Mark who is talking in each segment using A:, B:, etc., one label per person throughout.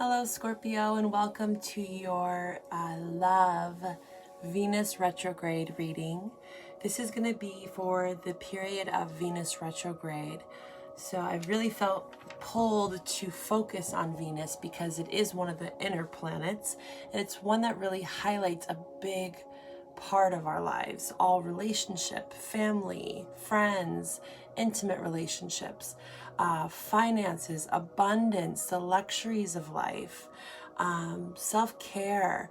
A: Hello, Scorpio, and welcome to your love Venus retrograde reading. This is going to be for the period of Venus retrograde. So I really felt pulled to focus on Venus because it is one of the inner planets, and it's one that really highlights a big part of our lives, all relationship, family, friends, intimate relationships, finances, abundance, the luxuries of life, self-care,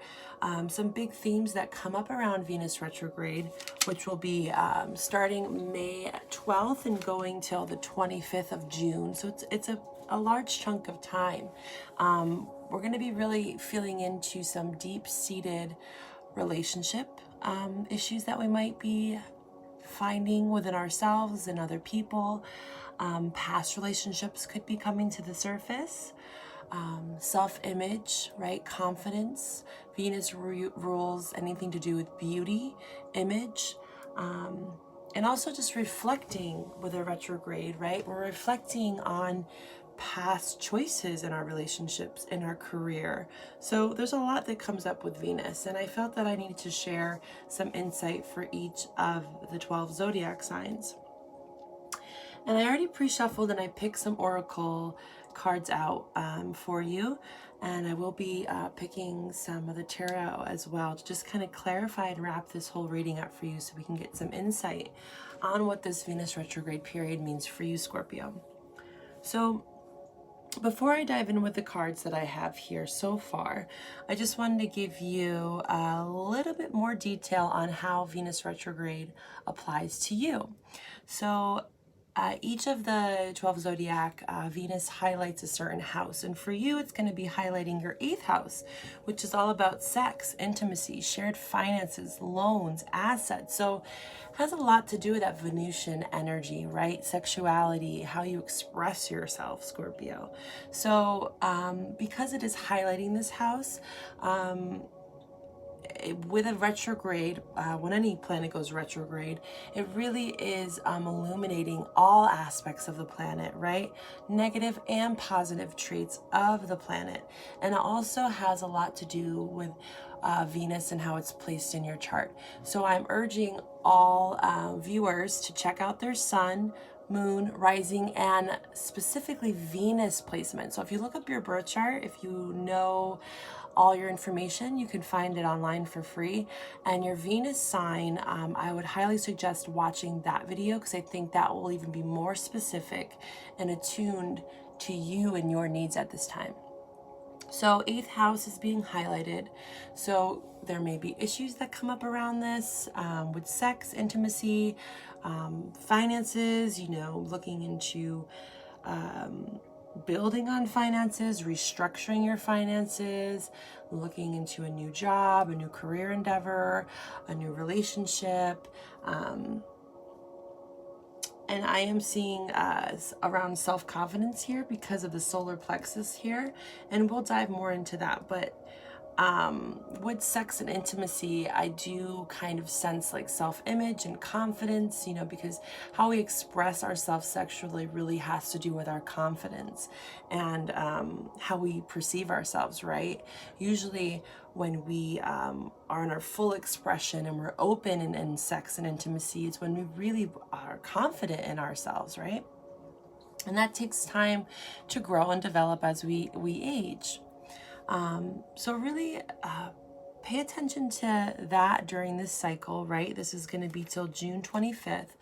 A: some big themes that come up around Venus retrograde, which will be starting May 12th and going till the 25th of June. So it's a large chunk of time. We're going to be really feeling into some deep-seated relationship issues that we might be finding within ourselves and other people. Past relationships could be coming to the surface. Self-image, right? Confidence. Venus rules anything to do with beauty, image, and also just reflecting with a retrograde, right? We're reflecting on past choices in our relationships, in our career. So there's a lot that comes up with Venus, and I felt that I needed to share some insight for each of the 12 zodiac signs. And I already pre-shuffled and I picked some oracle cards out for you, and I will be picking some of the tarot as well to just kind of clarify and wrap this whole reading up for you so we can get some insight on what this Venus retrograde period means for you, Scorpio. So before I dive in with the cards that I have here so far, I just wanted to give you a little bit more detail on how Venus retrograde applies to you. So each of the 12 zodiac, Venus highlights a certain house. And for you, it's going to be highlighting your 8th house, which is all about sex, intimacy, shared finances, loans, assets. So it has a lot to do with that Venusian energy, right? Sexuality, how you express yourself, Scorpio. So because it is highlighting this house, with a retrograde, when any planet goes retrograde, it really is illuminating all aspects of the planet, right? Negative and positive traits of the planet. And it also has a lot to do with Venus and how it's placed in your chart. So I'm urging all viewers to check out their sun, moon, rising, and specifically Venus placement. So if you look up your birth chart, if you know all your information, you can find it online for free. And your Venus sign, I would highly suggest watching that video because I think that will even be more specific and attuned to you and your needs at this time. So 8th house is being highlighted. So there may be issues that come up around this with sex, intimacy, finances, looking into building on finances, restructuring your finances, looking into a new job, a new career endeavor, a new relationship. And I am seeing around self-confidence here because of the solar plexus here. And we'll dive more into that. But with sex and intimacy, I do kind of sense like self-image and confidence, because how we express ourselves sexually really has to do with our confidence and how we perceive ourselves, right? Usually when we are in our full expression and we're open in sex and intimacy, it's when we really are confident in ourselves, right? And that takes time to grow and develop as we age. So really pay attention to that during this cycle, right? This is going to be till June 25th.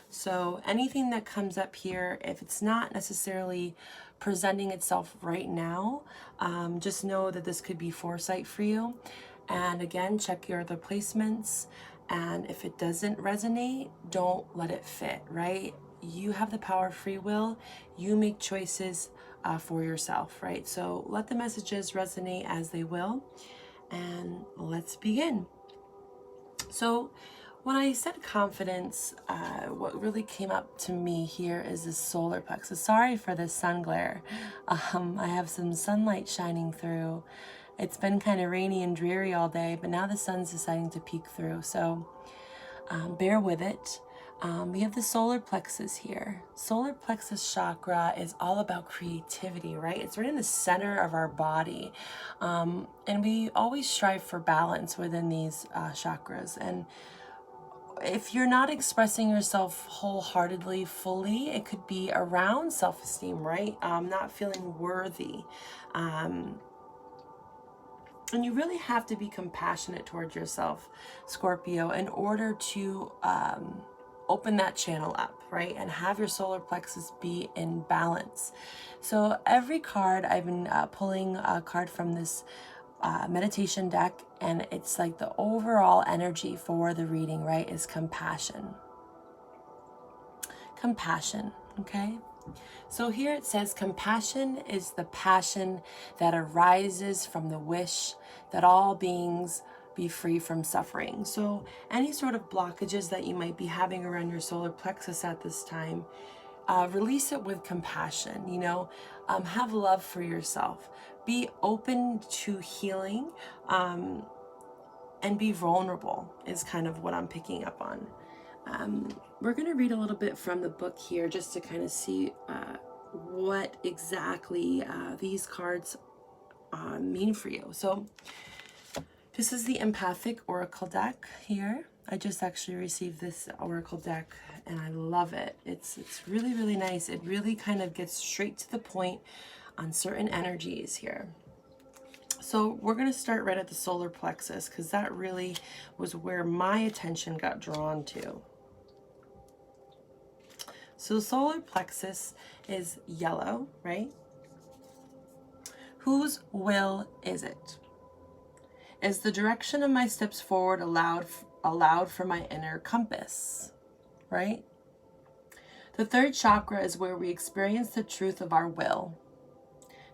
A: So anything that comes up here, if it's not necessarily presenting itself right now, just know that this could be foresight for you. And again, check your other placements. And if it doesn't resonate, don't let it fit, right? You have the power of free will. You make choices for yourself, right? So let the messages resonate as they will, and let's begin. So when I said confidence, what really came up to me here is this solar plexus. Sorry for the sun glare. I have some sunlight shining through. It's been kind of rainy and dreary all day, but now the sun's deciding to peek through. So bear with it. We have the solar plexus here. Solar plexus chakra is all about creativity, right? It's right in the center of our body. And we always strive for balance within these chakras. And if you're not expressing yourself wholeheartedly, fully, it could be around self-esteem, right? Not feeling worthy. And you really have to be compassionate towards yourself, Scorpio, in order to open that channel up, right? And have your solar plexus be in balance. So every card, I've been pulling a card from this meditation deck, and it's like the overall energy for the reading, right, is compassion. Compassion, okay? So here it says, compassion is the passion that arises from the wish that all beings be free from suffering. So any sort of blockages that you might be having around your solar plexus at this time, release it with compassion, you know, have love for yourself, be open to healing, and be vulnerable is kind of what I'm picking up on. We're going to read a little bit from the book here just to kind of see what exactly these cards mean for you. So this is the empathic oracle deck here. I just actually received this oracle deck and I love it. It's really, really nice. It really kind of gets straight to the point on certain energies here. So we're going to start right at the solar plexus because that really was where my attention got drawn to. So the solar plexus is yellow, right? Whose will is it? Is the direction of my steps forward allowed for my inner compass, right? The third chakra is where we experience the truth of our will.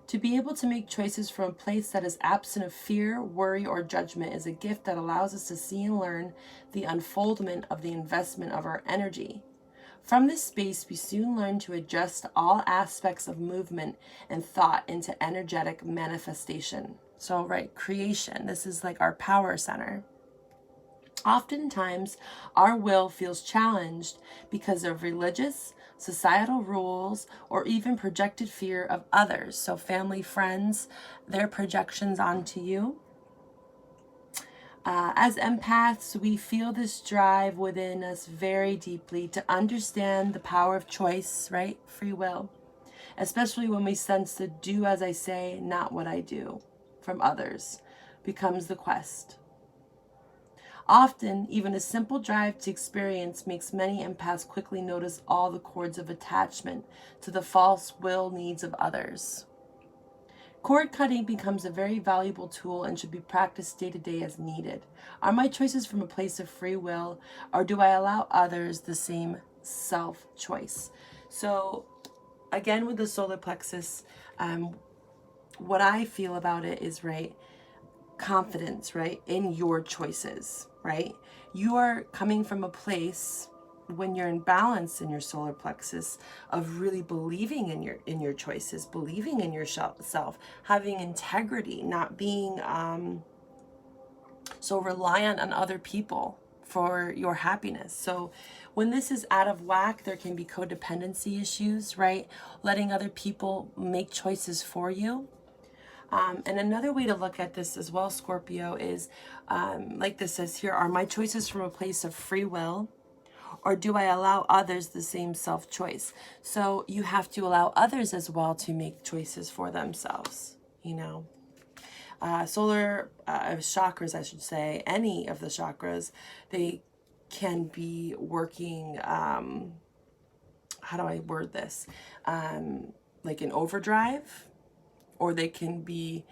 A: To be able to make choices from a place that is absent of fear, worry, or judgment is a gift that allows us to see and learn the unfoldment of the investment of our energy. From this space, we soon learn to adjust all aspects of movement and thought into energetic manifestation. So, right, creation, this is like our power center. Oftentimes, our will feels challenged because of religious, societal rules, or even projected fear of others. So family, friends, their projections onto you. As empaths, we feel this drive within us very deeply to understand the power of choice, right? Free will. Especially when we sense the do as I say, not what I do from others becomes the quest. Often, even a simple drive to experience makes many empaths quickly notice all the cords of attachment to the false will needs of others. Cord cutting becomes a very valuable tool and should be practiced day to day as needed. Are my choices from a place of free will, or do I allow others the same self-choice? So, again, with the solar plexus, what I feel about it is, right, confidence, right, in your choices, right? You are coming from a place when you're in balance in your solar plexus of really believing in your choices, believing in yourself, having integrity, not being so reliant on other people for your happiness. So when this is out of whack, there can be codependency issues, right? Letting other people make choices for you. And another way to look at this as well, Scorpio, is like this says here, are my choices from a place of free will, or do I allow others the same self-choice? So you have to allow others as well to make choices for themselves, you know. Solar chakras, I should say, any of the chakras, they can be working, how do I word this? Like in overdrive, or they can be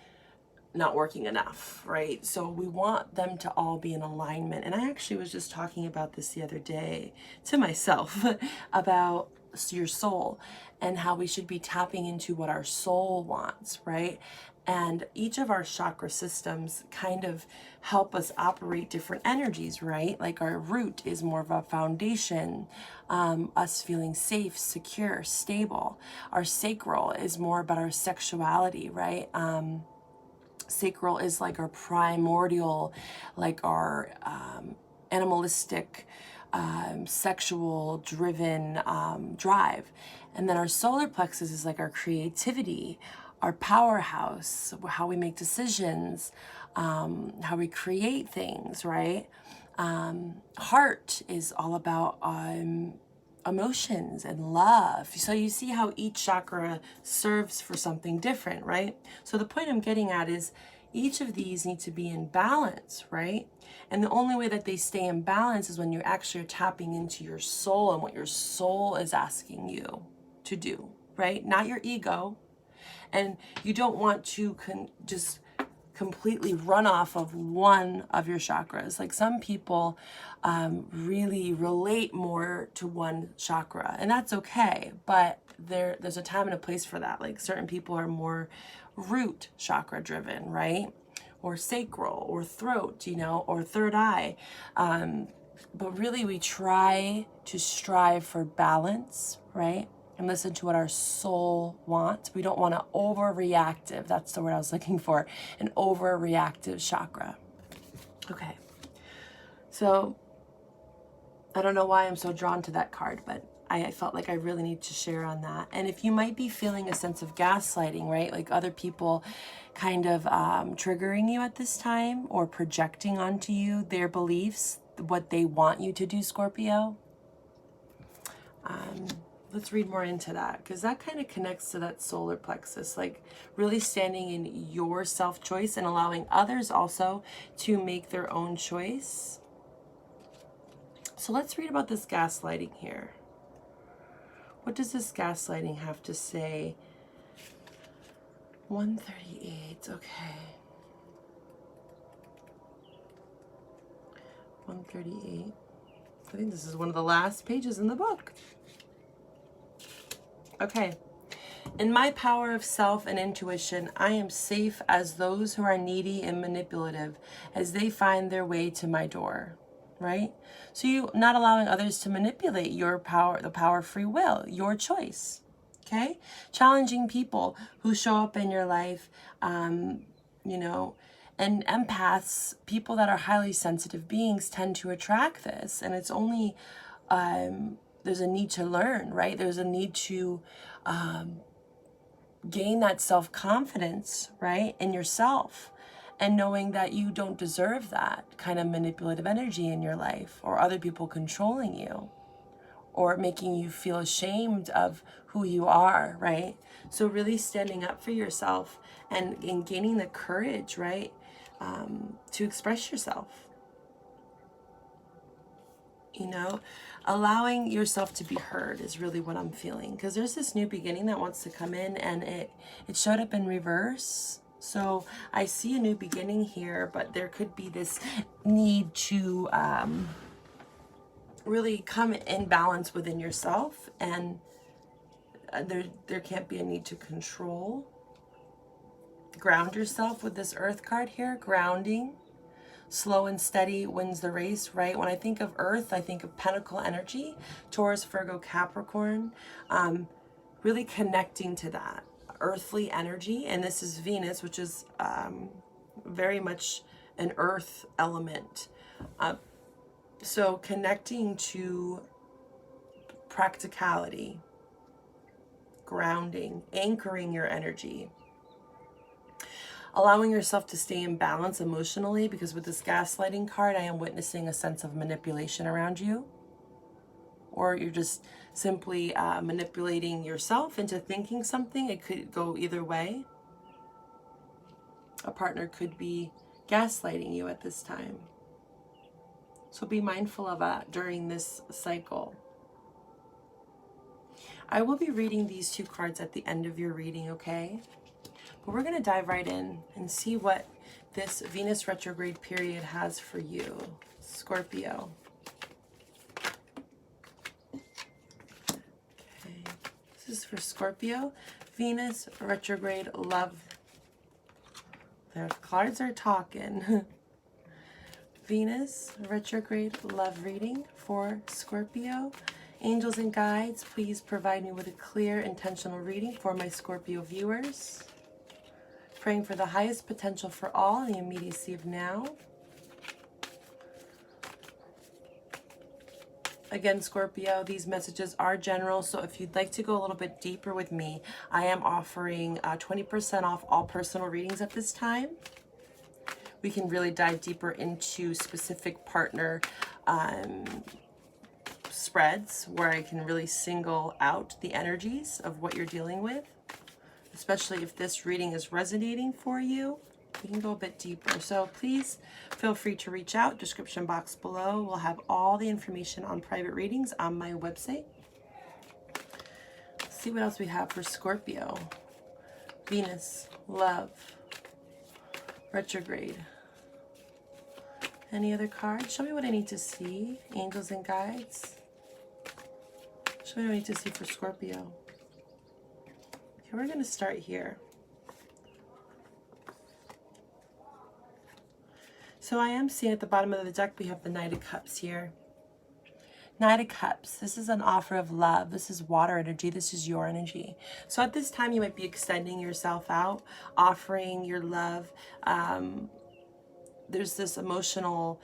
A: not working enough, right? So we want them to all be in alignment. And I actually was just talking about this the other day to myself about your soul and how we should be tapping into what our soul wants, right? And each of our chakra systems kind of help us operate different energies, right? Like our root is more of a foundation, us feeling safe, secure, stable. Our sacral is more about our sexuality, right? Sacral is like our primordial, like our animalistic sexual driven drive. And then our solar plexus is like our creativity, our powerhouse, how we make decisions, how we create things, right? Heart is all about emotions and love. So you see how each chakra serves for something different, right? So the point I'm getting at is each of these need to be in balance, right? And the only way that they stay in balance is when you're actually tapping into your soul and what your soul is asking you to do, right? Not your ego. And you don't want to just completely run off of one of your chakras. Like some people really relate more to one chakra, and that's okay, but there's a time and a place for that. Like certain people are more root chakra driven, right? Or sacral or throat, you know, or third eye. But really we try to strive for balance, right? And listen to what our soul wants. We don't want to overreactive. That's the word I was looking for. An overreactive chakra. Okay. So I don't know why I'm so drawn to that card, but I felt like I really need to share on that. And if you might be feeling a sense of gaslighting, right? Like other people kind of triggering you at this time or projecting onto you their beliefs, what they want you to do, Scorpio. Let's read more into that, because that kind of connects to that solar plexus, like really standing in your self-choice and allowing others also to make their own choice. So let's read about this gaslighting here. What does this gaslighting have to say? 138, okay. 138. I think this is one of the last pages in the book. Okay. In my power of self and intuition, I am safe as those who are needy and manipulative as they find their way to my door, right? So you're not allowing others to manipulate your power, the power of free will, your choice, okay? Challenging people who show up in your life, you know, and empaths, people that are highly sensitive beings tend to attract this. And it's only, there's a need to learn, right? There's a need to gain that self-confidence, right, in yourself, and knowing that you don't deserve that kind of manipulative energy in your life, or other people controlling you, or making you feel ashamed of who you are, right? So really standing up for yourself and gaining the courage, right, to express yourself. You know, allowing yourself to be heard is really what I'm feeling, because there's this new beginning that wants to come in, and it showed up in reverse. So I see a new beginning here, but there could be this need to really come in balance within yourself, and there can't be a need to control. Ground yourself with this Earth card here, grounding. Slow and steady wins the race, right? When I think of Earth, I think of Pentacle energy, Taurus, Virgo, Capricorn, really connecting to that earthly energy. And this is Venus, which is very much an earth element. So connecting to practicality, grounding, anchoring your energy. Allowing yourself to stay in balance emotionally, because with this gaslighting card, I am witnessing a sense of manipulation around you. Or you're just simply manipulating yourself into thinking something. It could go either way. A partner could be gaslighting you at this time. So be mindful of that during this cycle. I will be reading these two cards at the end of your reading, okay? But we're going to dive right in and see what this Venus retrograde period has for you, Scorpio. Okay, this is for Scorpio. Venus retrograde love. Their cards are talking. Venus retrograde love reading for Scorpio. Angels and guides, please provide me with a clear, intentional reading for my Scorpio viewers. Praying for the highest potential for all in the immediacy of now. Again, Scorpio, these messages are general, so if you'd like to go a little bit deeper with me, I am offering 20% off all personal readings at this time. We can really dive deeper into specific partner spreads where I can really single out the energies of what you're dealing with, especially if this reading is resonating for you. We can go a bit deeper. So please feel free to reach out. Description box below will have all the information on private readings on my website. Let's see what else we have for Scorpio. Venus, love, retrograde. Any other cards? Show me what I need to see. Angels and guides. Show me what I need to see for Scorpio. Okay, we're going to start here. So I am seeing at the bottom of the deck, we have the Knight of Cups here. Knight of Cups, this is an offer of love. This is water energy. This is your energy. So at this time, you might be extending yourself out, offering your love. There's this emotional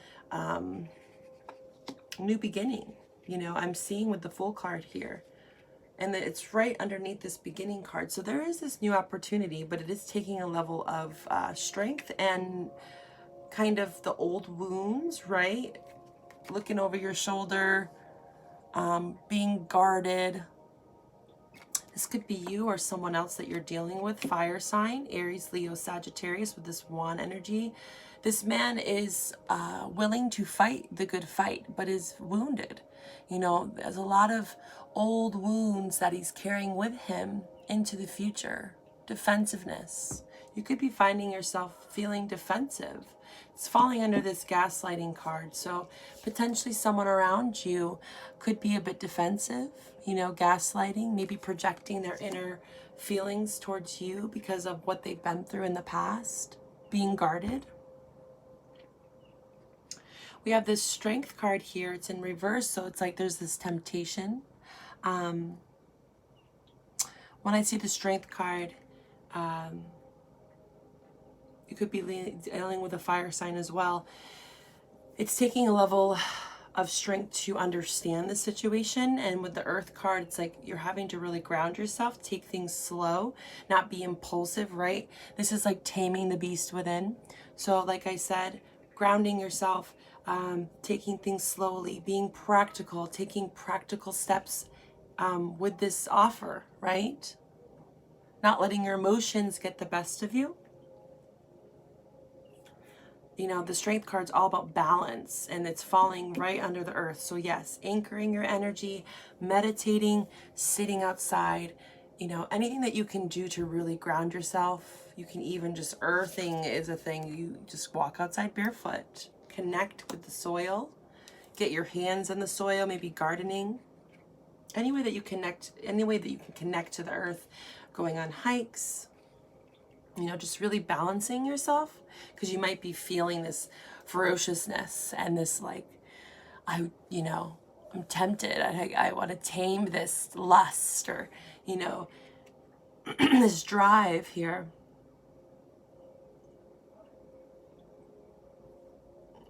A: new beginning. You know, I'm seeing with the Fool card here. And that it's right underneath this beginning card. So there is this new opportunity, but it is taking a level of strength and kind of the old wounds, right? Looking over your shoulder, being guarded. This could be you or someone else that you're dealing with. Fire sign, Aries, Leo, Sagittarius with this wand energy. This man is willing to fight the good fight, but is wounded. You know, there's a lot of old wounds that he's carrying with him into the future. Defensiveness. You could be finding yourself feeling defensive. It's falling under this gaslighting card. So potentially someone around you could be a bit defensive, you know, gaslighting, maybe projecting their inner feelings towards you because of what they've been through in the past, being guarded. We have this Strength card here. It's in reverse, so it's like there's this temptation. When I see the Strength card, you could be dealing with a fire sign as well. It's taking a level of strength to understand the situation. And with the Earth card, it's like you're having to really ground yourself, take things slow, not be impulsive, right? This is like taming the beast within. So like I said, grounding yourself, taking things slowly, being practical, taking practical steps with this offer, right? Not letting your emotions get the best of you. You know, the Strength card's all about balance, and it's falling right under the earth. So yes, anchoring your energy, meditating, sitting outside, you know, anything that you can do to really ground yourself. You can even just, earthing is a thing. You just walk outside barefoot, connect with the soil, get your hands in the soil, maybe gardening. Any way that you connect, any way that you can connect to the earth, going on hikes, you know, just really balancing yourself, because you might be feeling this ferociousness and this like, I'm tempted. I want to tame this lust, or, you know, this drive here.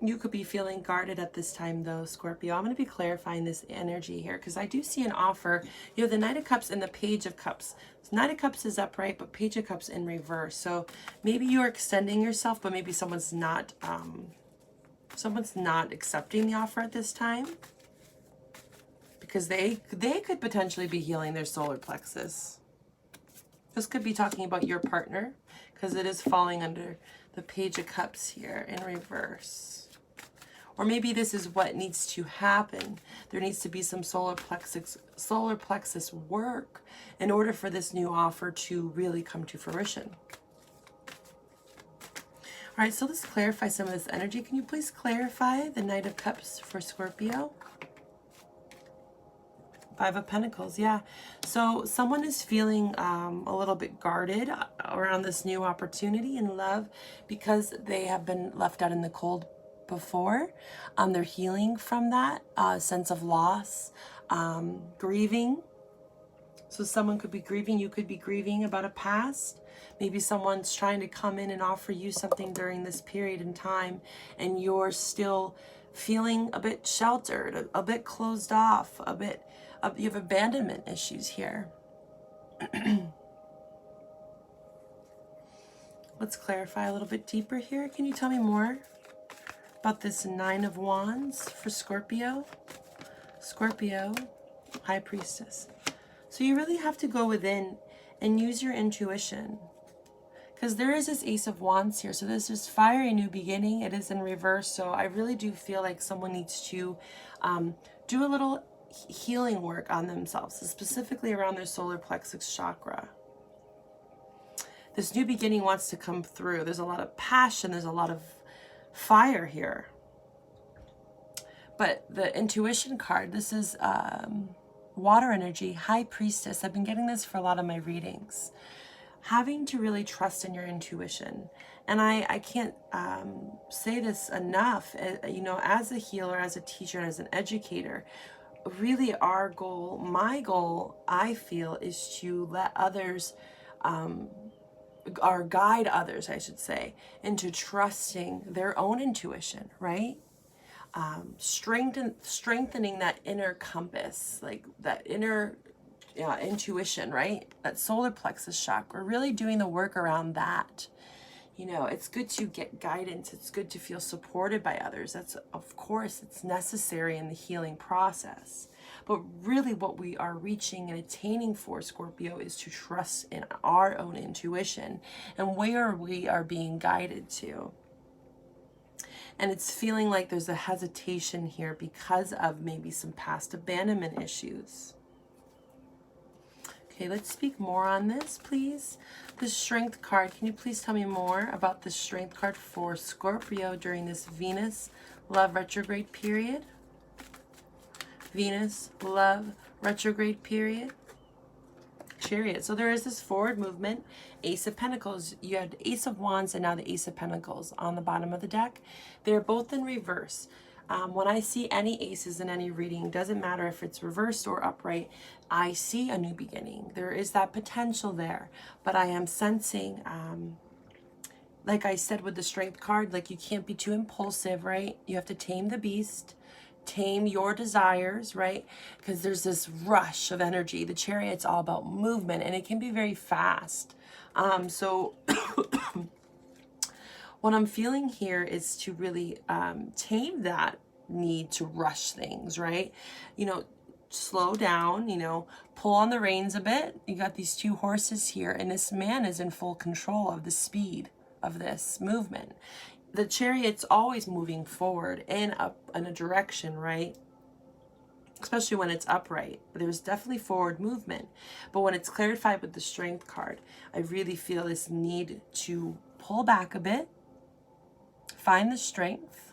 A: You could be feeling guarded at this time though, Scorpio. I'm going to be clarifying this energy here because I do see an offer. You have the Knight of Cups and the Page of Cups. So Knight of Cups is upright, but Page of Cups in reverse. So maybe you're extending yourself, but maybe someone's not accepting the offer at this time because they could potentially be healing their solar plexus. This could be talking about your partner because it is falling under the Page of Cups here in reverse. Or maybe this is what needs to happen. There needs to be some solar plexus work in order for this new offer to really come to fruition. All right, so let's clarify some of this energy. Can you please clarify the Knight of Cups for Scorpio? Five of Pentacles, yeah. So someone is feeling a little bit guarded around this new opportunity in love because they have been left out in the cold before. They're healing from that sense of loss, grieving. So someone could be grieving. You could be grieving about a past. Maybe someone's trying to come in and offer you something during this period in time, and you're still feeling a bit sheltered, a bit closed off, you have abandonment issues here. Let's clarify a little bit deeper here. Can you tell me more about this Nine of Wands for Scorpio? Scorpio, High Priestess. So you really have to go within and use your intuition. Because there is this Ace of Wands here. So this is fiery new beginning. It is in reverse. So I really do feel like someone needs to do a little healing work on themselves, specifically around their solar plexus chakra. This new beginning wants to come through. There's a lot of passion. There's a lot of fire here. But the intuition card, this is water energy, High Priestess. I've been getting this for a lot of my readings. Having to really trust in your intuition. And I can't say this enough, you know, as a healer, as a teacher, and as an educator, really our goal, my goal, I feel, is to let others, or guide others, I should say, into trusting their own intuition, right? Strengthening that inner compass, like that inner intuition, right? That solar plexus chakra, really doing the work around that. You know, it's good to get guidance. It's good to feel supported by others. That's, of course, it's necessary in the healing process. But really what we are reaching and attaining for, Scorpio, is to trust in our own intuition and where we are being guided to. And it's feeling like there's a hesitation here because of maybe some past abandonment issues. Okay, let's speak more on this, please. The Strength card. Can you please tell me more about the Strength card for Scorpio during this Venus love retrograde period? Venus love retrograde period. Chariot. So there is this forward movement. Ace of Pentacles. You had the Ace of Wands and now the Ace of Pentacles on the bottom of the deck. They're both in reverse. When I see any aces in any reading, doesn't matter if it's reversed or upright, I see a new beginning. There is that potential there. But I am sensing, like I said with the Strength card, like you can't be too impulsive, right? You have to tame the beast. Tame your desires, right? Because there's this rush of energy. The Chariot's all about movement, and it can be very fast. So what I'm feeling here is to really tame that need to rush things, right? You know, slow down, you know, pull on the reins a bit. You got these two horses here, and this man is in full control of the speed of this movement. The Chariot's always moving forward and up in a direction, right? Especially when it's upright. There's definitely forward movement. But when it's clarified with the Strength card, I really feel this need to pull back a bit, find the strength,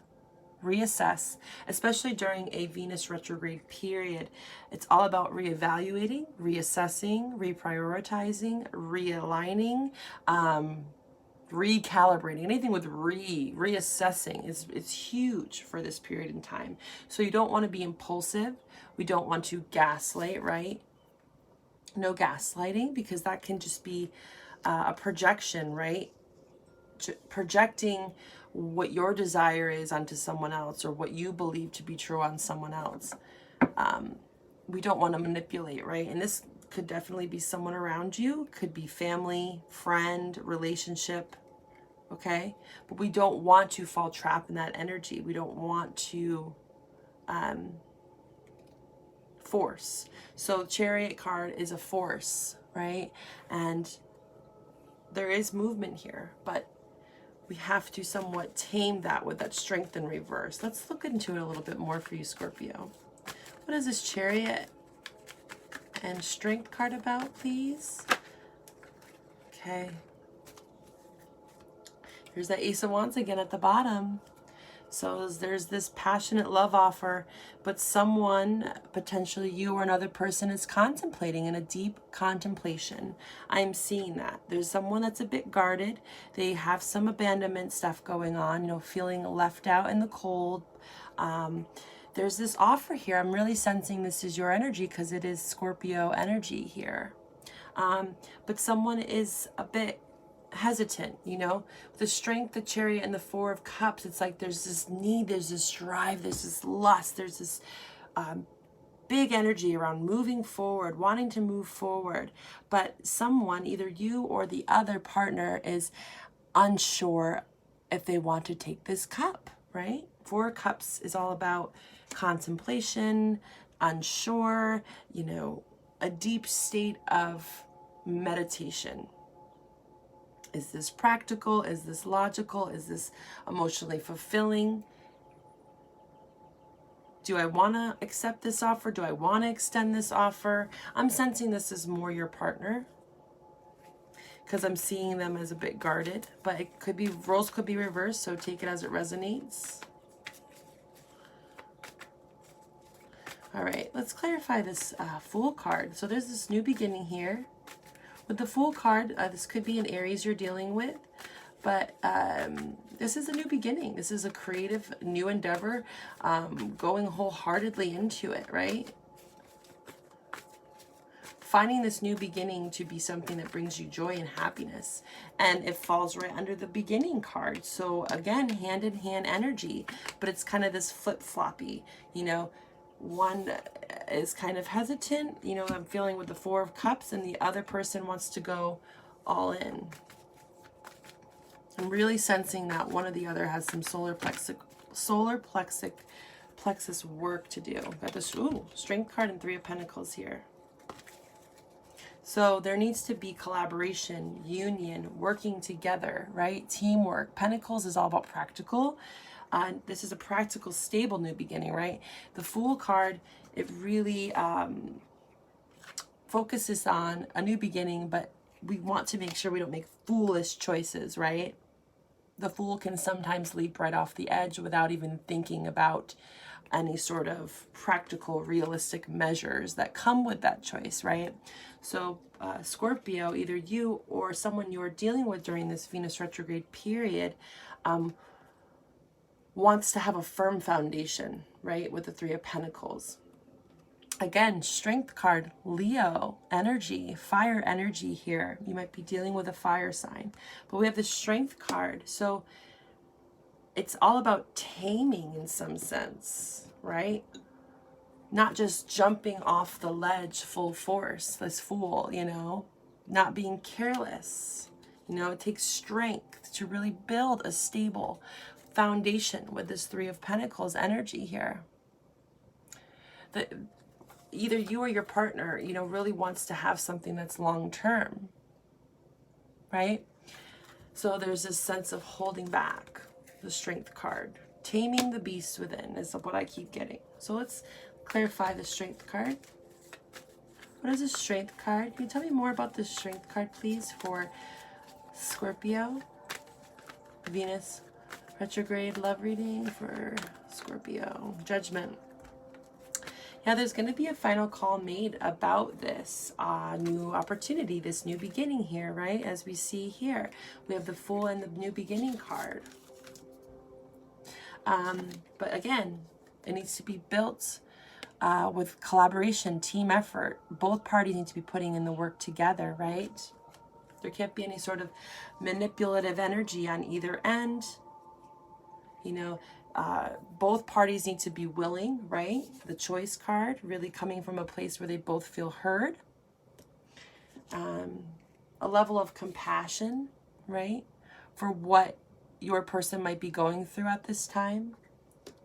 A: reassess, especially during a Venus retrograde period. It's all about reevaluating, reassessing, reprioritizing, realigning, recalibrating. Anything with reassessing is huge for this period in time. So you don't want to be impulsive. We don't want to gaslight, right? No gaslighting, because that can just be a projection, right? Projecting what your desire is onto someone else, or what you believe to be true on someone else. We don't want to manipulate, right? And this could definitely be someone around you, could be family, friend, relationship, okay? But we don't want to fall trapped in that energy. We don't want to force. So Chariot card is a force, right? And there is movement here, but we have to somewhat tame that with that Strength in reverse. Let's look into it a little bit more for you, Scorpio. What is this Chariot and Strength card about, please? Okay. Here's that Ace of Wands again at the bottom. So there's this passionate love offer, but someone, potentially you or another person, is contemplating in a deep contemplation. I'm seeing that. There's someone that's a bit guarded. They have some abandonment stuff going on, you know, feeling left out in the cold. There's this offer here. I'm really sensing this is your energy because it is Scorpio energy here. But someone is a bit hesitant, you know. The Strength, the Chariot, and the Four of Cups, it's like there's this need, there's this drive, there's this lust, there's this big energy around moving forward, wanting to move forward. But someone, either you or the other partner, is unsure if they want to take this cup, right? Four of Cups is all about contemplation, unsure, you know, a deep state of meditation. Is this practical? Is this logical? Is this emotionally fulfilling? Do I want to accept this offer? Do I want to extend this offer? I'm sensing this is more your partner, because I'm seeing them as a bit guarded, but it could be, roles could be reversed, so take it as it resonates. All right, let's clarify this Fool card. So there's this new beginning here. With the Fool card, this could be an Aries you're dealing with, but this is a new beginning. This is a creative new endeavor, going wholeheartedly into it, right? Finding this new beginning to be something that brings you joy and happiness. And it falls right under the beginning card. So again, hand in hand energy, but it's kind of this flip-floppy, you know. One is kind of hesitant, you know, I'm feeling with the Four of Cups, and the other person wants to go all in. I'm really sensing that one or the other has some solar plexus work to do. Got this Strength card and Three of Pentacles here. So there needs to be collaboration, union, working together, right? Teamwork. Pentacles is all about practical. This is a practical, stable new beginning, right? The Fool card, it really focuses on a new beginning, but we want to make sure we don't make foolish choices, right? The Fool can sometimes leap right off the edge without even thinking about any sort of practical, realistic measures that come with that choice, right? So Scorpio, either you or someone you're dealing with during this Venus retrograde period wants to have a firm foundation, right? With the Three of Pentacles. Again, Strength card, Leo energy, fire energy here. You might be dealing with a fire sign, but we have the Strength card. So it's all about taming in some sense, right? Not just jumping off the ledge full force, this Fool, you know, not being careless. You know, it takes strength to really build a stable foundation with this Three of Pentacles energy here. Either you or your partner, you know, really wants to have something that's long-term, right? So there's this sense of holding back, the Strength card. Taming the beast within is what I keep getting. So let's clarify the Strength card. What is a Strength card? Can you tell me more about the Strength card, please, for Scorpio? Venus retrograde love reading for Scorpio. Judgment. Yeah, there's going to be a final call made about this new opportunity, this new beginning here, right? As we see here, we have the Fool and the new beginning card. But again, it needs to be built with collaboration, team effort. Both parties need to be putting in the work together, right? There can't be any sort of manipulative energy on either end. You know, both parties need to be willing, right? The Choice card, really coming from a place where they both feel heard. A level of compassion, right? For what your person might be going through at this time,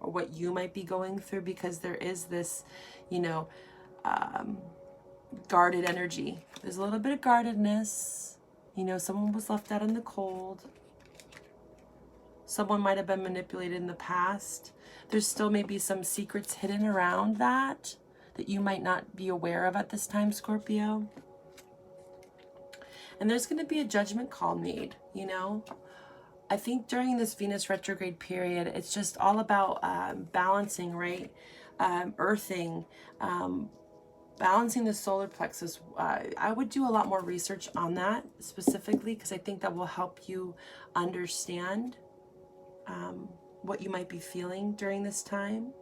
A: or what you might be going through, because there is this, you know, guarded energy. There's a little bit of guardedness. You know, someone was left out in the cold. Someone might have been manipulated in the past. There's still maybe some secrets hidden around that you might not be aware of at this time, Scorpio. And there's going to be a judgment call made, you know. I think during this Venus retrograde period, it's just all about balancing, right? Earthing, balancing the solar plexus. I would do a lot more research on that specifically, because I think that will help you understand what you might be feeling during this time.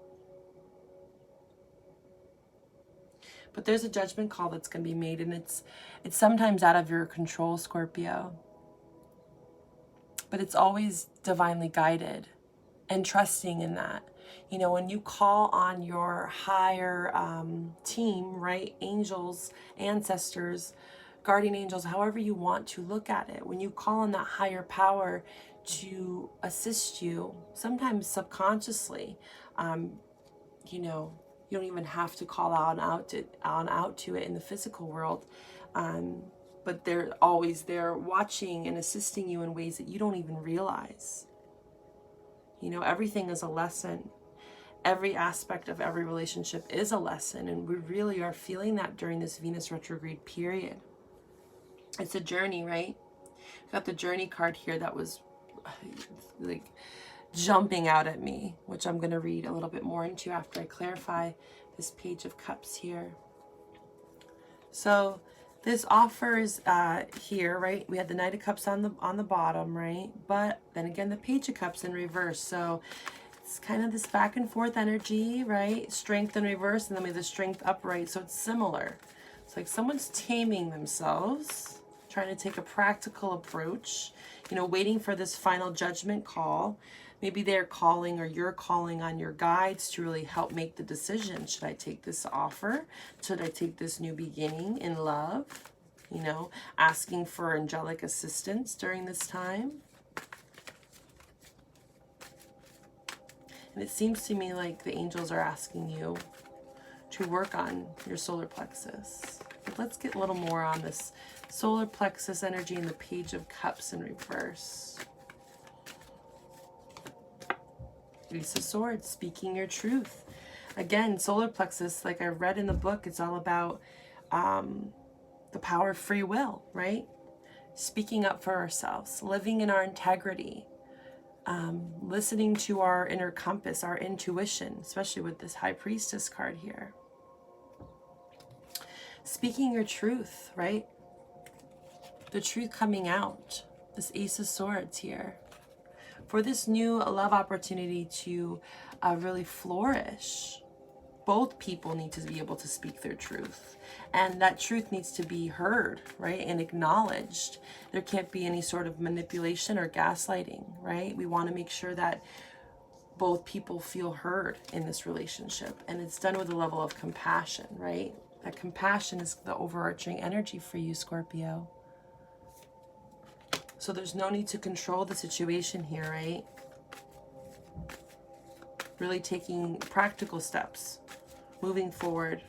A: But there's a judgment call that's going to be made, and it's sometimes out of your control, Scorpio. but it's always divinely guided, and trusting in that. You know, when you call on your higher team, right? Angels, ancestors, guardian angels, however you want to look at it. When you call on that higher power to assist you, sometimes subconsciously, you know, you don't even have to call out to it in the physical world. But they're always there watching and assisting you in ways that you don't even realize. You know, everything is a lesson. Every aspect of every relationship is a lesson, and we really are feeling that during this Venus retrograde period. It's a journey, right? Got the journey card here that was like jumping out at me, which I'm going to read a little bit more into after I clarify this Page of Cups here. So this offers here, right? We had the Knight of Cups on the bottom, right? But then again, the Page of Cups in reverse. So it's kind of this back and forth energy, right? Strength in reverse, and then we have the Strength upright. So it's similar. It's like someone's taming themselves, trying to take a practical approach, you know, waiting for this final judgment call. Maybe they're calling, or you're calling on your guides to really help make the decision. Should I take this offer? Should I take this new beginning in love? You know, asking for angelic assistance during this time. And it seems to me like the angels are asking you to work on your solar plexus. But let's get a little more on this solar plexus energy and the Page of Cups in reverse. Ace of Swords, speaking your truth. Again, solar plexus, like I read in the book, it's all about the power of free will, right? Speaking up for ourselves, living in our integrity, listening to our inner compass, our intuition, especially with this High Priestess card here. Speaking your truth, right? The truth coming out. This Ace of Swords here. For this new love opportunity to really flourish, both people need to be able to speak their truth. And that truth needs to be heard, right? And acknowledged. There can't be any sort of manipulation or gaslighting, right? We want to make sure that both people feel heard in this relationship. And it's done with a level of compassion, right? That compassion is the overarching energy for you, Scorpio. So there's no need to control the situation here, right? Really taking practical steps, moving forward.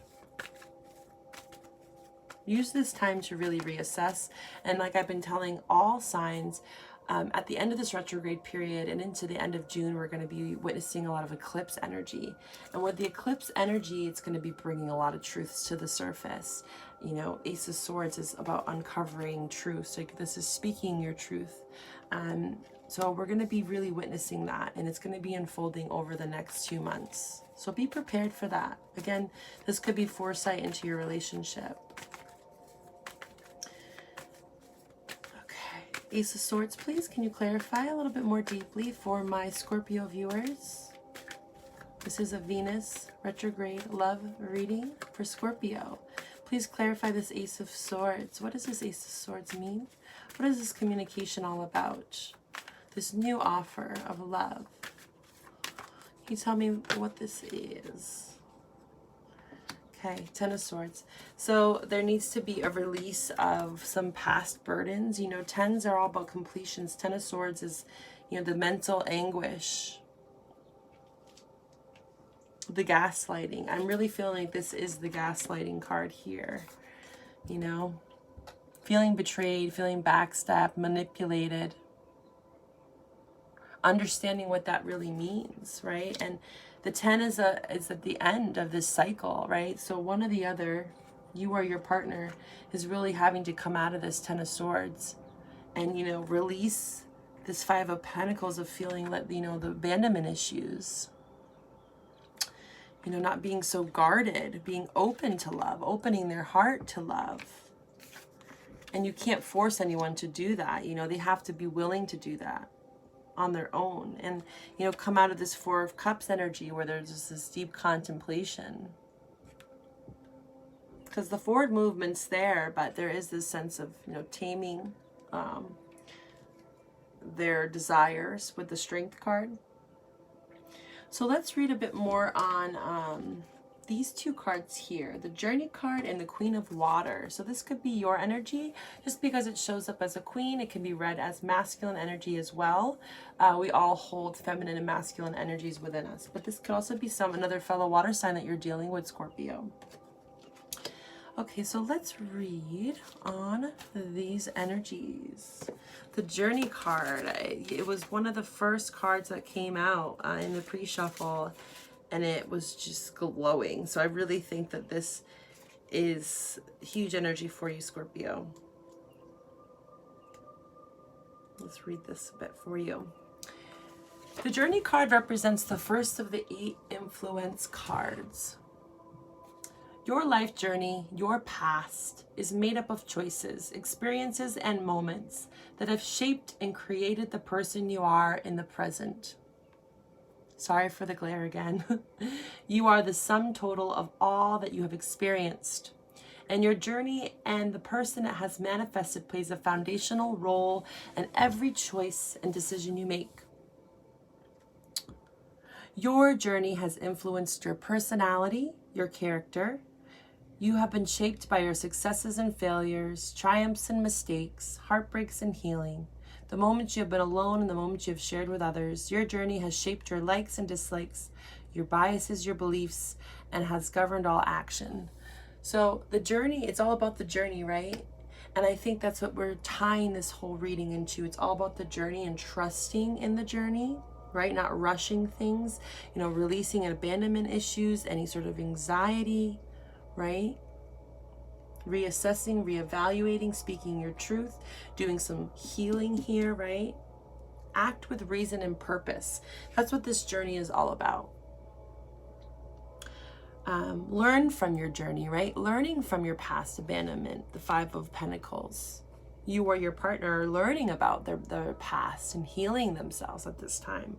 A: Use this time to really reassess. And like I've been telling all signs, at the end of this retrograde period and into the end of June, we're going to be witnessing a lot of eclipse energy. And with the eclipse energy, it's going to be bringing a lot of truths to the surface. You know, Ace of Swords is about uncovering truth. Like this is speaking your truth. So we're going to be really witnessing that, and it's going to be unfolding over the next 2 months. So be prepared for that. Again, this could be foresight into your relationship. Ace of Swords, please, can you clarify a little bit more deeply for my Scorpio viewers? This is a Venus retrograde love reading for Scorpio. Please clarify this Ace of Swords. What does this Ace of Swords mean? What is this communication all about? This new offer of love. Can you tell me what this is? Okay, Ten of Swords. So there needs to be a release of some past burdens. You know, tens are all about completions. Ten of Swords is, you know, the mental anguish, the gaslighting. I'm really feeling like this is the gaslighting card here. You know, feeling betrayed, feeling backstabbed, manipulated. Understanding what that really means, right? And the 10 is at the end of this cycle, right? So one or the other, you or your partner, is really having to come out of this 10 of Swords and, you know, release this 5 of Pentacles of feeling like, you know, the abandonment issues. You know, not being so guarded, being open to love, opening their heart to love. And you can't force anyone to do that. You know, they have to be willing to do that on their own, and you know, come out of this 4 of Cups energy where there's just this deep contemplation, because the forward movement's there, but there is this sense of, you know, taming their desires with the Strength card. So let's read a bit more on these two cards here, the Journey card and the Queen of Water. So this could be your energy. Just because it shows up as a queen, it can be read as masculine energy as well. We all hold feminine and masculine energies within us, but this could also be another fellow water sign that you're dealing with, Scorpio. Okay, so let's read on these energies. The Journey card, it was one of the first cards that came out in the pre-shuffle, and it was just glowing. So I really think that this is huge energy for you, Scorpio. Let's read this a bit for you. The Journey card represents the first of the 8 influence cards. Your life journey, your past, is made up of choices, experiences, and moments that have shaped and created the person you are in the present. Sorry for the glare again. You are the sum total of all that you have experienced. And your journey and the person it has manifested plays a foundational role in every choice and decision you make. Your journey has influenced your personality, your character. You have been shaped by your successes and failures, triumphs and mistakes, heartbreaks and healing. The moments you have been alone and the moments you have shared with others. Your journey has shaped your likes and dislikes, your biases, your beliefs, and has governed all action. So the journey, it's all about the journey, right? And I think that's what we're tying this whole reading into. It's all about the journey and trusting in the journey, right? Not rushing things, releasing abandonment issues, any sort of anxiety, right? Reassessing, reevaluating, speaking your truth, doing some healing here, right? Act with reason and purpose. That's what this journey is all about. Learn from your journey, right? Learning from your past abandonment, the 5 of Pentacles. You or your partner are learning about their past and healing themselves at this time.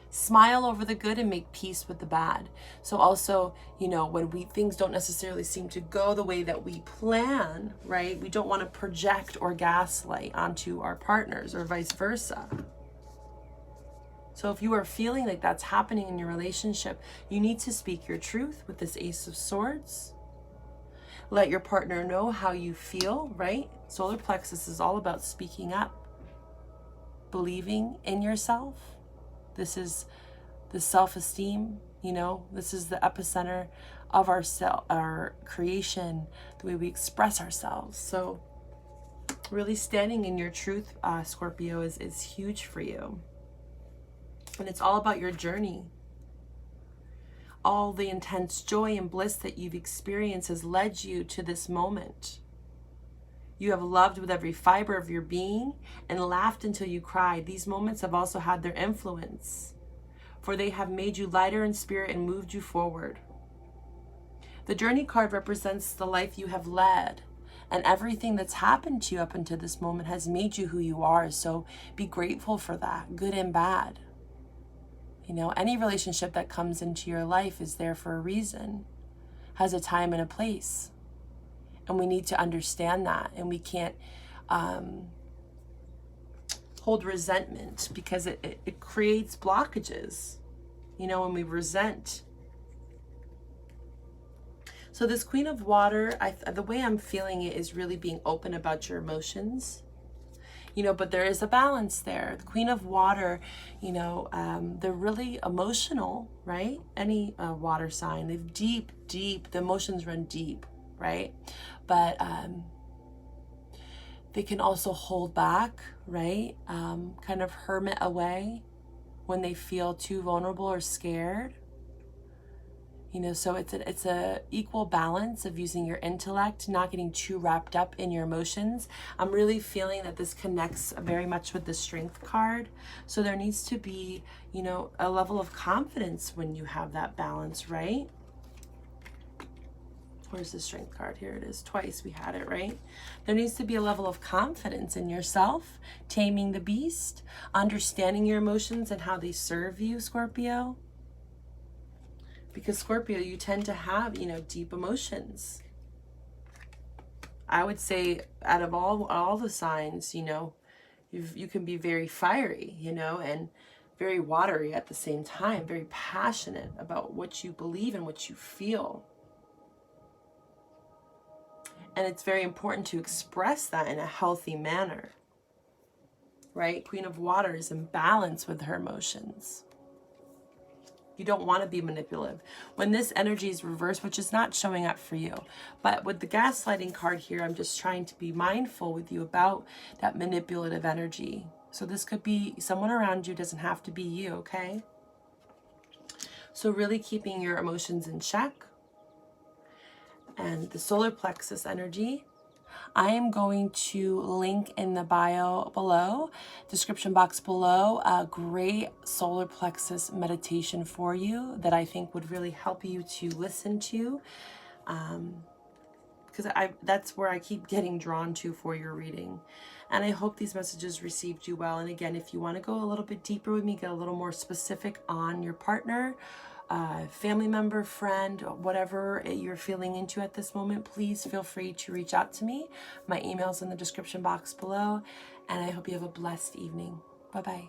A: Smile over the good and make peace with the bad. So also, when things don't necessarily seem to go the way that we plan, right? We don't want to project or gaslight onto our partners or vice versa. So if you are feeling like that's happening in your relationship, you need to speak your truth with this Ace of Swords. Let your partner know how you feel, right? Solar plexus is all about speaking up, believing in yourself. This is the self-esteem, this is the epicenter of our creation, the way we express ourselves. So really standing in your truth, Scorpio, is huge for you. And it's all about your journey. All the intense joy and bliss that you've experienced has led you to this moment. You have loved with every fiber of your being and laughed until you cried. These moments have also had their influence, for they have made you lighter in spirit and moved you forward. The Journey card represents the life you have led, and everything that's happened to you up until this moment has made you who you are. So be grateful for that, good and bad. Any relationship that comes into your life is there for a reason, has a time and a place. And we need to understand that, and we can't hold resentment, because it creates blockages, when we resent. So this Queen of Water, the way I'm feeling it is really being open about your emotions, but there is a balance there. The Queen of Water, they're really emotional, right? Any water sign, they've deep, the emotions run deep, right? But they can also hold back, right? Kind of hermit away when they feel too vulnerable or scared. So it's a equal balance of using your intellect, not getting too wrapped up in your emotions. I'm really feeling that this connects very much with the Strength card. So there needs to be, a level of confidence when you have that balance, right? Where's the Strength card? Here it is. Twice we had it, right? There needs to be a level of confidence in yourself, taming the beast, understanding your emotions and how they serve you, Scorpio. Because Scorpio, you tend to have, deep emotions. I would say out of all the signs, You can be very fiery, you know, and very watery at the same time, very passionate about what you believe and what you feel. And it's very important to express that in a healthy manner, right? Queen of Water is in balance with her emotions. You don't want to be manipulative. When this energy is reversed, which is not showing up for you, but with the gaslighting card here, I'm just trying to be mindful with you about that manipulative energy. So this could be someone around you, doesn't have to be you, okay? So really keeping your emotions in check. And the solar plexus energy, I am going to link in the bio below, description box below, a great solar plexus meditation for you that I think would really help you to listen to, because that's where I keep getting drawn to for your reading. And I hope these messages received you well. And again, if you want to go a little bit deeper with me, get a little more specific on your partner, family member, friend, whatever you're feeling into at this moment, please feel free to reach out to me. My email's in the description box below, and I hope you have a blessed evening. Bye-bye.